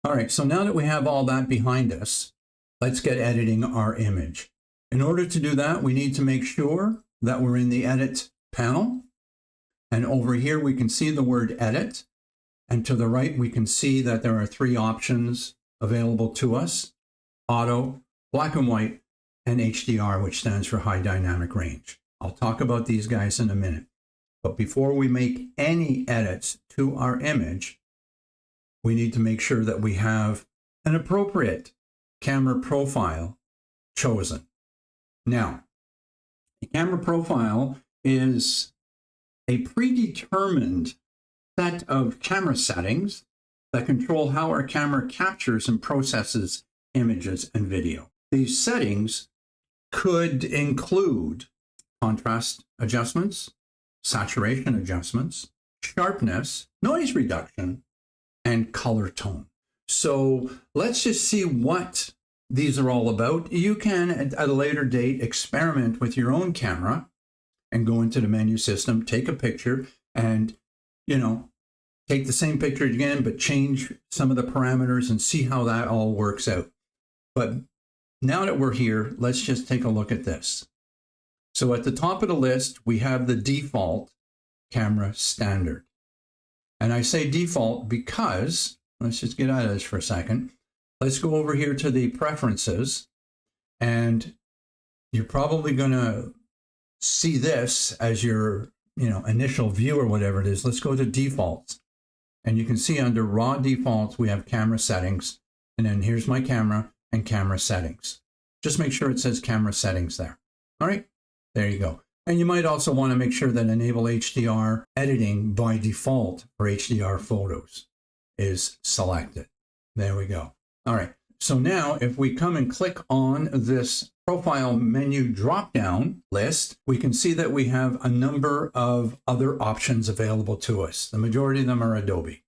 All right, so now that we have all that behind us, let's get editing our image. In order to do that, we need to make sure that we're in the Edit panel. And over here, we can see the word Edit. And to the right, we can see that there are three options available to us: Auto, Black and White, and HDR, which stands for High Dynamic Range. I'll talk about these guys in a minute. But before we make any edits to our image, we need to make sure that we have an appropriate camera profile chosen. Now, a camera profile is a predetermined set of camera settings that control how our camera captures and processes images and video. These settings could include contrast adjustments, saturation adjustments, sharpness, noise reduction, and color tone. So let's just see what these are all about. You can, at a later date, experiment with your own camera and go into the menu system, take a picture, and, take the same picture again, but change some of the parameters and see how that all works out. But now that we're here, let's just take a look at this. So at the top of the list, we have the default camera standard. And I say default because, let's just get out of this for a second. Let's go over here to the preferences, and you're probably going to see this as your initial view or whatever it is. Let's go to defaults. And you can see under raw defaults, we have camera settings. And then here's my camera and camera settings. Just make sure it says camera settings there. All right, there you go. And you might also want to make sure that enable HDR editing by default for HDR photos is selected. There we go. All right. So now if we come and click on this profile menu drop-down list, we can see that we have a number of other options available to us. The majority of them are Adobe.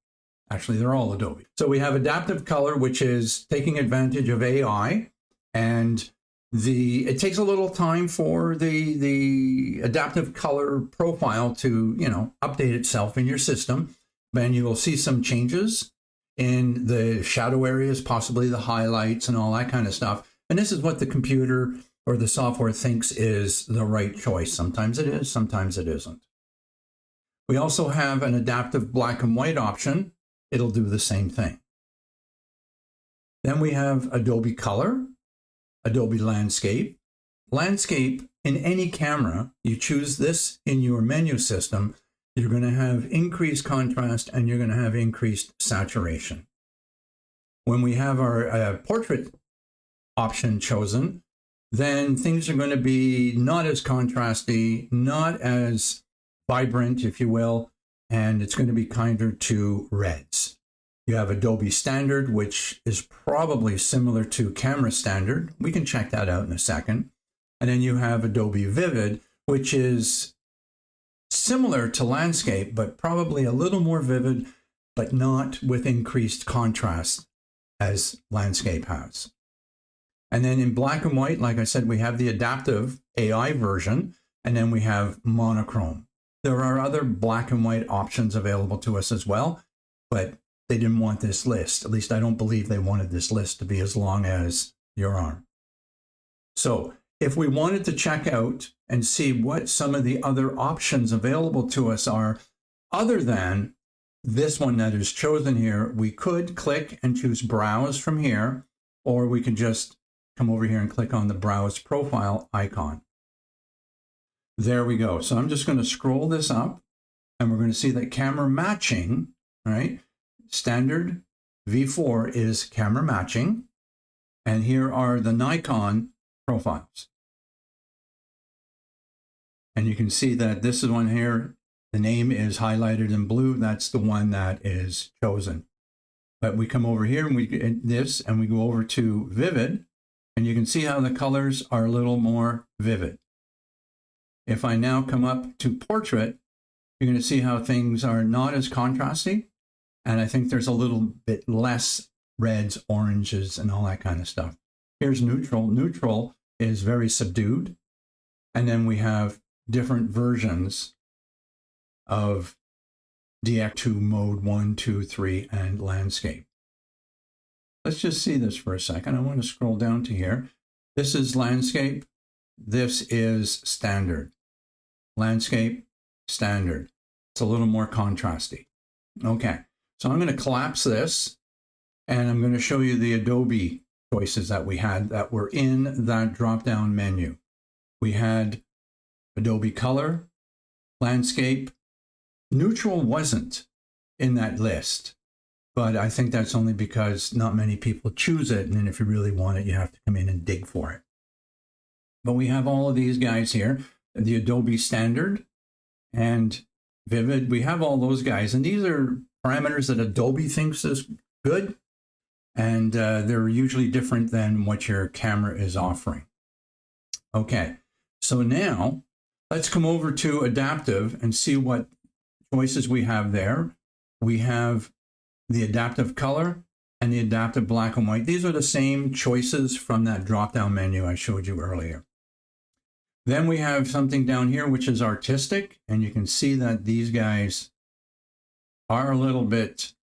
Actually, they're all Adobe. So we have Adaptive Color, which is taking advantage of AI, and it takes a little time for the Adaptive Color profile to, update itself in your system. And you will see some changes in the shadow areas, possibly the highlights and all that kind of stuff. And this is what the computer or the software thinks is the right choice. Sometimes it is, sometimes it isn't. We also have an adaptive black and white option. It'll do the same thing. Then we have Adobe Color, Adobe Landscape. Landscape, in any camera, you choose this in your menu system, you're going to have increased contrast and you're going to have increased saturation. When we have our portrait option chosen, then things are going to be not as contrasty, not as vibrant, if you will, and it's going to be kinder to reds. You have Adobe Standard, which is probably similar to Camera Standard. We can check that out in a second. And then you have Adobe Vivid, which is similar to Landscape, but probably a little more vivid, but not with increased contrast as Landscape has. And then in black and white, like I said, we have the adaptive AI version, and then we have monochrome. There are other black and white options available to us as well, but they didn't want this list. At least I don't believe they wanted this list to be as long as your arm. So if we wanted to check out and see what some of the other options available to us are, other than this one that is chosen here, we could click and choose Browse from here, or we could just come over here and click on the Browse Profile icon. There we go. So I'm just going to scroll this up, and we're going to see that camera matching, right? Standard V4 is camera matching, and here are the Nikon profiles. And you can see that this is one here. The name is highlighted in blue. That's the one that is chosen. But we come over here and we get this, and we go over to Vivid, and you can see how the colors are a little more vivid. If I now come up to Portrait, you're going to see how things are not as contrasty. And I think there's a little bit less reds, oranges, and all that kind of stuff. Here's Neutral. Neutral is very subdued. And then we have different versions of DX2 mode 1, 2, 3, and landscape. let's just see this for a second. I want to scroll down to here. This is landscape. This is standard. Landscape, standard. It's a little more contrasty. Okay, so I'm going to collapse this, and I'm going to show you the Adobe choices that we had that were in that drop-down menu. We had Adobe Color, Landscape. Neutral wasn't in that list, but I think that's only because not many people choose it, and then if you really want it, you have to come in and dig for it. But we have all of these guys here, the Adobe Standard and Vivid. We have all those guys, and these are parameters that Adobe thinks is good, and they're usually different than what your camera is offering. Okay, so now let's come over to Adaptive and see what choices we have there. We have the Adaptive Color and the Adaptive Black and White. These are the same choices from that drop-down menu I showed you earlier. Then we have something down here which is Artistic, and you can see that these guys are a little bit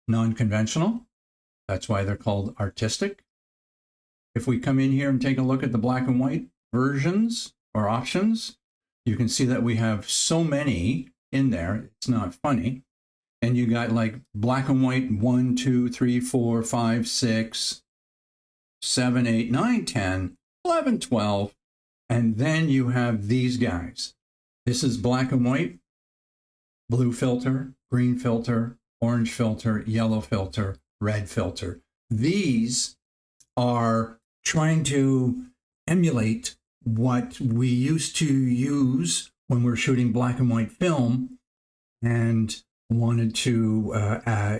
non-conventional. That's why they're called Artistic. If we come in here and take a look at the black and white versions or options, you can see that we have so many in there. It's not funny. And you got like black and white 1, 2, 3, 4, 5, 6, 7, 8, 9, 10, 11, 12. And then you have these guys. This is black and white, blue filter, green filter, orange filter, yellow filter, red filter. These are trying to emulate what we used to use when we're shooting black and white film and wanted to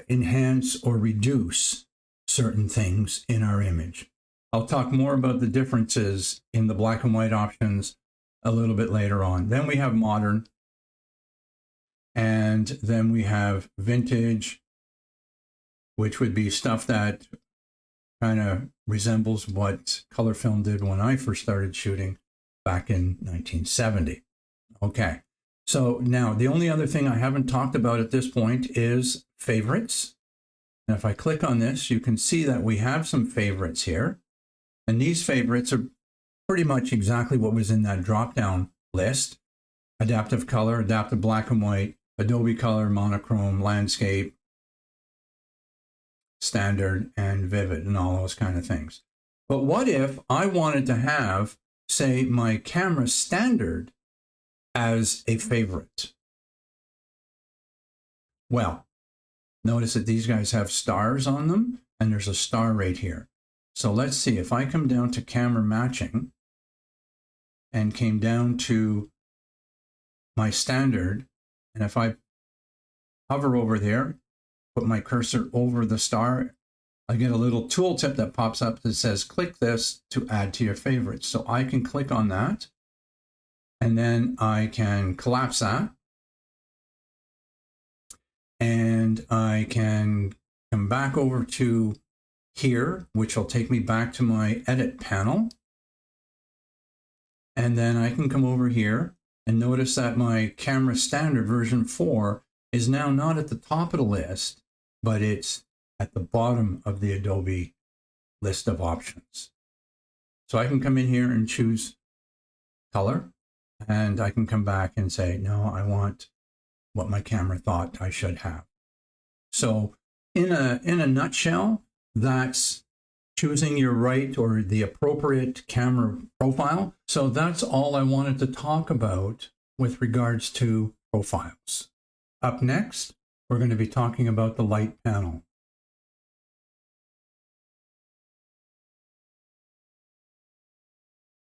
enhance or reduce certain things in our image. I'll talk more about the differences in the black and white options a little bit later on. Then we have modern, and then we have vintage, which would be stuff that kind of resembles what color film did when I first started shooting back in 1970. Okay, so now the only other thing I haven't talked about at this point is favorites. And if I click on this, you can see that we have some favorites here. And these favorites are pretty much exactly what was in that drop-down list. Adaptive Color, Adaptive Black and White, Adobe Color, Monochrome, Landscape, Standard, and Vivid, and all those kind of things. But what if I wanted to have, say, my camera standard as a favorite? Well, notice that these guys have stars on them, and there's a star right here. So let's see, if I come down to camera matching and came down to my standard, and if I hover over there, put my cursor over the star, I get a little tooltip that pops up that says, click this to add to your favorites. So I can click on that, and then I can collapse that. And I can come back over to here, which will take me back to my edit panel. And then I can come over here and notice that my camera standard version 4 is now not at the top of the list, but it's at the bottom of the Adobe list of options. So I can come in here and choose color, and I can come back and say, no, I want what my camera thought I should have. So in a nutshell, that's choosing your right or the appropriate camera profile. So that's all I wanted to talk about with regards to profiles. Up next, we're going to be talking about the light panel.